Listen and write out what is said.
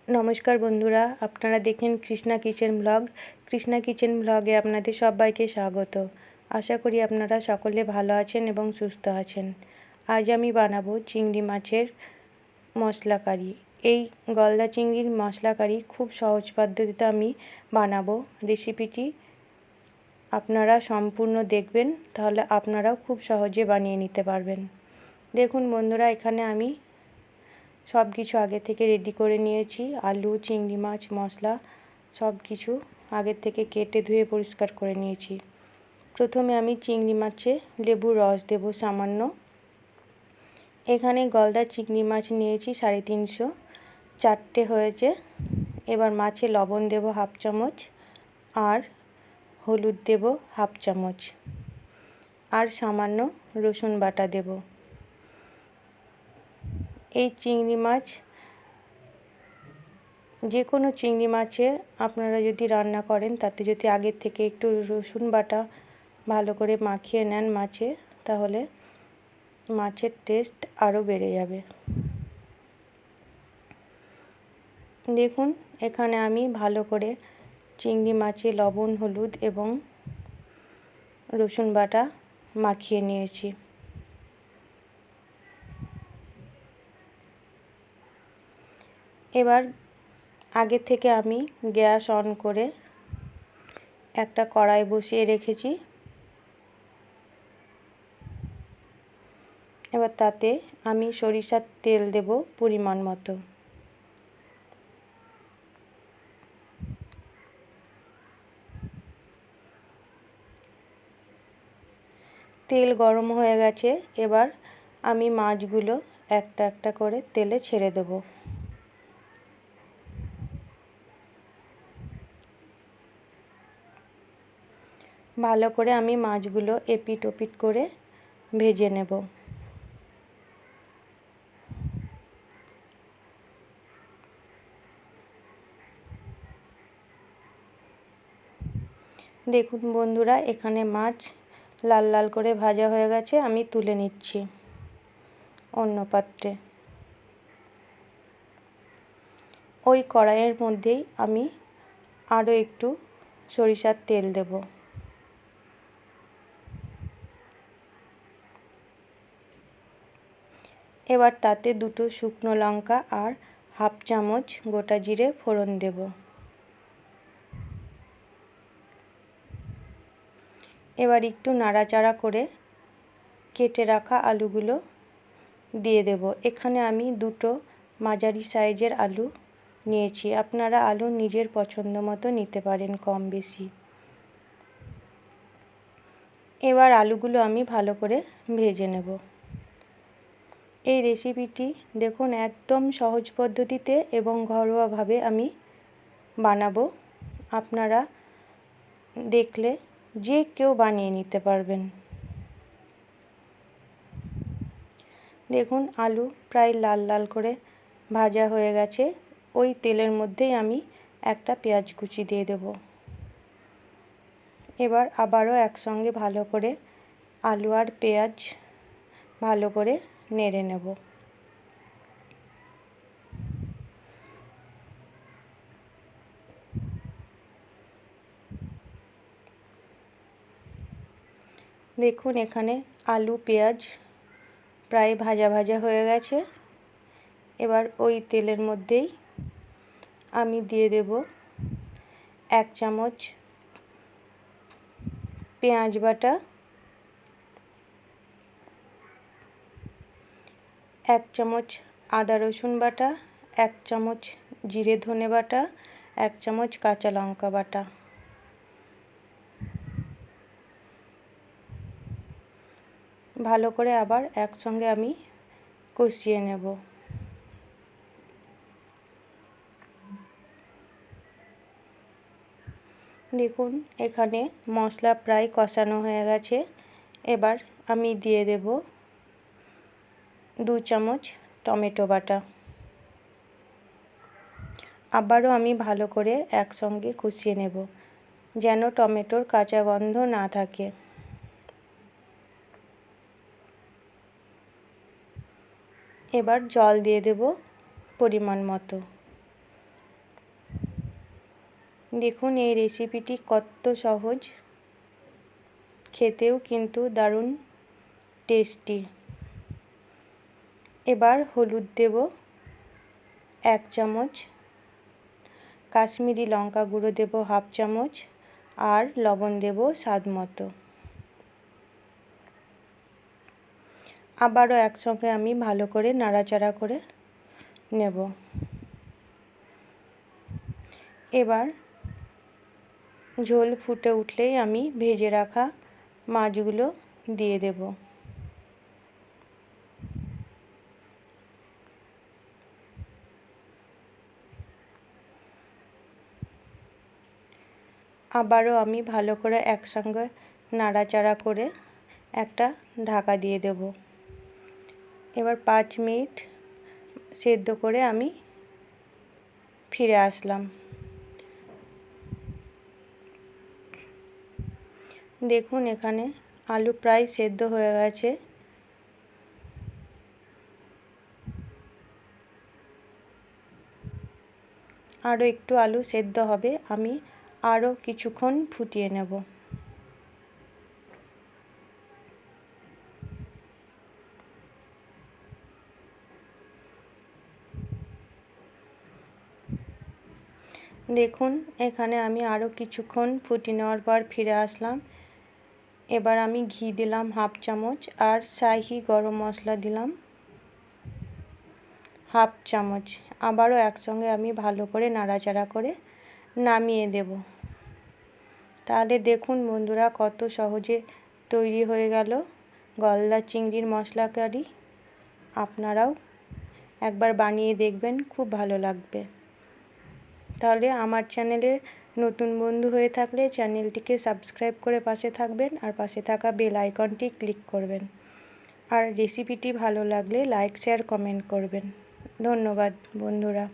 নমস্কার বন্ধুরা, আপনারা দেখেন Krishna kitchen blog. Krishna kitchen ব্লগে আপনাদের সবাইকে স্বাগত। আশা করি আপনারা সকলে ভালো আছেন এবং সুস্থ আছেন। আজ আমি বানাবো চিংড়ি মাছের মশলা কারি। এই গলদা চিংড়ির মশলা কারি খুব সহজ পদ্ধতিতে আমি বানাবো। রেসিপিটি আপনারা সম্পূর্ণ দেখবেন, তাহলে আপনারাও খুব সহজে বানিয়ে নিতে পারবেন। দেখুন বন্ধুরা, এখানে আমি সব কিছু আগে থেকে রেডি করে নিয়েছি। আলু, চিংড়ি মাছ, মশলা সব কিছু আগে থেকে কেটে ধুয়ে পরিষ্কার করে নিয়েছি। প্রথমে আমি চিংড়ি মাছে লেবুর রস দেব সামান্য। এখানে গলদা চিংড়ি মাছ নিয়েছি 350, 4টে হয়েছে। এবার মাছে লবণ দেব 1/2 চামচ, আর হলুদ দেব 1/2 চামচ, আর সামান্য রসুন বাটা দেব। এই চিংড়ি মাছ, যে কোনো চিংড়ি মাছে আপনারা যদি রান্না করেন, তাতে যদি আগের থেকে একটু রসুন বাটা ভালো করে মাখিয়ে নেন মাছে, তাহলে মাছের টেস্ট আরও বেড়ে যাবে। দেখুন, এখানে আমি ভালো করে চিংড়ি মাছে লবণ, হলুদ এবং রসুন বাটা মাখিয়ে নিয়েছি। এবার আগে থেকে আমি গ্যাস অন করে একটা কড়াই বসিয়ে রেখেছি। এবার তাতে আমি সরিষার তেল দেব পরিমাণ মতো। তেল গরম হয়ে গেছে। এবার আমি মাছগুলো একটা একটা করে তেলে ছেড়ে দেব। ভালো করে আমি মাছগুলো এপিট ওপিট করে ভেজে নেব। দেখুন বন্ধুরা, এখানে মাছ লাল লাল করে ভাজা হয়ে গেছে। আমি তুলে নিচ্ছি অন্য পাত্রে। ওই কড়াইয়ের মধ্যেই আমি আরও একটু সরিষার তেল দেব। এবার তাতে 2টো শুকনো লঙ্কা আর 1/2 চামচ গোটা জিরে ফোড়ন দেব। এবার একটু নাড়াচাড়া করে কেটে রাখা আলুগুলো দিয়ে দেব। এখানে আমি 2টো মাঝারি সাইজের আলু নিয়েছি। আপনারা আলু নিজের পছন্দ মতো নিতে পারেন, কম বেশি। এবার আলুগুলো আমি ভালো করে ভেজে নেব। এই রেসিপিটি দেখুন একদম সহজ পদ্ধতিতে এবং ঘরোয়াভাবে আমি বানাবো। আপনারা দেখলে যে কেউ বানিয়ে নিতে পারবেন। দেখুন, আলু প্রায় লাল লাল করে ভাজা হয়ে গেছে। ওই তেলের মধ্যেই আমি একটা পেঁয়াজ কুচি দিয়ে দেব। এবার আবারও একসঙ্গে ভালো করে আলু আর পেঁয়াজ ভালো করে নেড়ে নেব। দেখুন, এখানে আলু পেঁয়াজ প্রায় ভাজা ভাজা হয়ে গেছে। এবার ওই তেলের মধ্যেই আমি দিয়ে দেব 1 চামচ পেঁয়াজ বাটা, 1 চামচ আদা রসুন বাটা, 1 চামচ জিরে ধনে বাটা, 1 চামচ কাঁচা লঙ্কা বাটা। ভালো করে আবার একসঙ্গে আমি কষিয়ে নেব। দেখুন, এখানে মশলা প্রায় কষানো হয়ে গেছে। এবার আমি দিয়ে দেব 2 চামচ টমেটো বাটা। আবারও আমি ভালো করে একসঙ্গে কষিয়ে নেব, যেন টমেটোর কাঁচা গন্ধ না থাকে। এবার জল দিয়ে দেব পরিমাণ মতো। দেখুন এই রেসিপিটি কত সহজ, খেতেও কিন্তু দারুণ টেস্টি। এবার হলুদ দেব 1 চামচ, কাশ্মীরি লঙ্কা গুঁড়ো দেব 1/2 চামচ আর লবণ দেব স্বাদ মতো। আবারও একসঙ্গে আমি ভালো করে নাড়াচাড়া করে নেব। এবার ঝোল ফুটে উঠলেই আমি ভেজে রাখা মাছগুলো দিয়ে দেব। আবারও আমি ভালো করে একসঙ্গে নাড়াচাড়া করে একটা ঢাকা দিয়ে দেব। এবার 5 মিনিট সেদ্ধ করে আমি ফিরে আসলাম। দেখুন এখানে আলু প্রায় সেদ্ধ হয়ে গেছে। আরও একটু আলু সেদ্ধ হবে, আমি আরও কিছুক্ষণ ফুটিয়ে নেব। দেখুন এখানে আমি আরও কিছুক্ষণ ফুটিয়ে নেওয়ার পর ফিরে আসলাম। এবার আমি ঘি দিলাম 1/2 চামচ আর শাহি গরম মশলা দিলাম 1/2 চামচ। আবারও একসঙ্গে আমি ভালো করে নাড়াচাড়া করে নামিয়ে দেব। তাহলে দেখুন বন্ধুরা কত সহজে তৈরি হয়ে গেল গলদা চিংড়ির মশলা কারি। আপনারাও একবার বানিয়ে দেখবেন, খুব ভালো লাগবে। তাহলে আমার চ্যানেলে নতুন বন্ধু হয়ে থাকলে চ্যানেলটিকে সাবস্ক্রাইব করে পাশে থাকবেন আর পাশে থাকা বেল আইকনটি ক্লিক করবেন। আর রেসিপিটি ভালো লাগলে লাইক শেয়ার কমেন্ট করবেন। ধন্যবাদ বন্ধুরা।